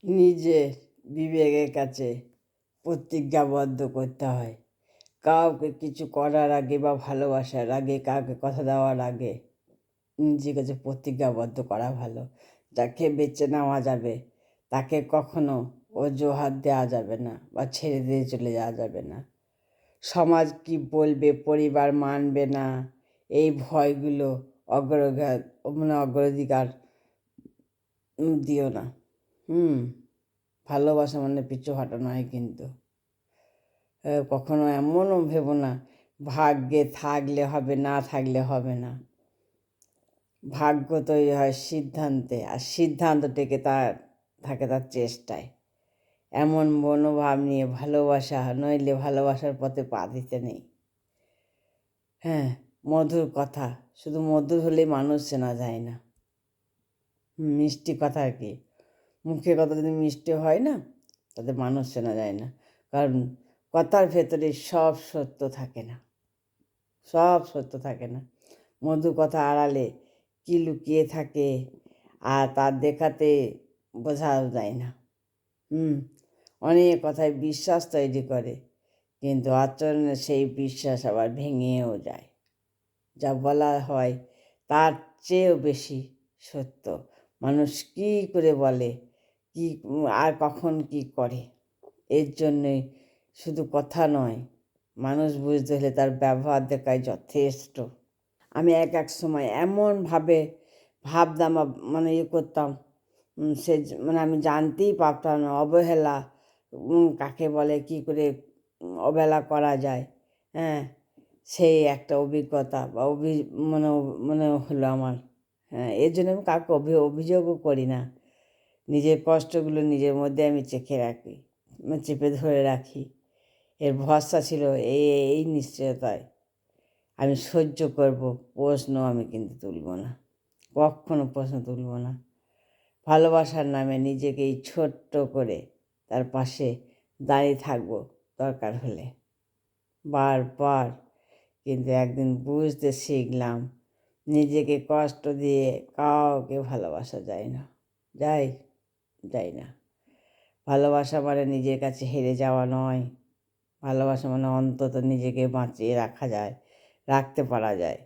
নিজের বিবেকের কাছে প্রতিজ্ঞাবদ্ধ করতে হয়। কাউকে কিছু করার আগে বা ভালোবাসার আগে, কাউকে কথা দেওয়ার আগে নিজের কাছে প্রতিজ্ঞাবদ্ধ করা ভালো। যাকে বেছে নেওয়া যাবে তাকে কখনো অজুহাত দেওয়া যাবে না বা ছেড়ে দিয়ে চলে যাওয়া যাবে না। সমাজ কি বলবে, পরিবার মানবে না, এই ভয়গুলো অগ্রাধিকার দিও না। ভালোবাসা মানে পিছু হটা নয় কিন্তু। কখনো এমনও ভেবো না ভাগ্যে থাকলে হবে, না থাকলে হবে না। ভাগ্য তৈরি হয় সিদ্ধান্তে, আর সিদ্ধান্ত থাকে তার চেষ্টায়। এমন মনোভাব নিয়ে ভালোবাসা, নইলে ভালোবাসার পথে পা দিতে নেই। মধুর কথা, শুধু মধুর হলেই মানুষ চেনা যায় না। মিষ্টি কথা আর কি, মুখের কথা যদি মিষ্টি হয় না, তাতে মানুষ চেনা যায় না। কারণ কথার ভেতরে সব সত্য থাকে না, সব সত্য থাকে না। মধুর কথা আড়ালে কি লুকিয়ে থাকে আর তার দেখাতে বোঝাও যায় না। অনেক কথায় বিশ্বাস তৈরি করে, কিন্তু আচরণে সেই বিশ্বাস আবার ভেঙেও যায়। যা বলা হয় তার চেয়েও বেশি সত্য। মানুষ কী করে বলে, কি আর কখন কি করে, এর জন্যই শুধু কথা নয়, মানুষ বুঝতে হলে তার ব্যবহার দেখায় যথেষ্ট। আমি এক সময় এমনভাবে ভাবতাম, করতাম, আমি জানতেই পারতাম না অবহেলা কাকে বলে, কি করে অবহেলা করা যায়। সেই একটা অভিজ্ঞতা বা মনে হলো আমার। এর জন্য আমি কাউকে অভিযোগও করি না। নিজের কষ্টগুলো নিজের মধ্যে আমি চেপে ধরে রাখি। এর ভরসা ছিল এই নিশ্চয়তায় আমি সহ্য করব। প্রশ্ন আমি কিন্তু তুলব না, কখনো প্রশ্ন তুলব না। ভালোবাসার নামে নিজেকেই ছোট্ট করে তার পাশে দাঁড়িয়ে থাকবো দরকার হলে, বারবার। কিন্তু একদিন বুঝতে শিখলাম, নিজেকে কষ্ট দিয়ে কাউকে ভালোবাসা যায় না, যায় না। ভালোবাসা মানে নিজের কাছে হেরে যাওয়া নয়। ভালোবাসা মানে অন্তত নিজেকে বাঁচিয়ে রাখতে পারা যায়।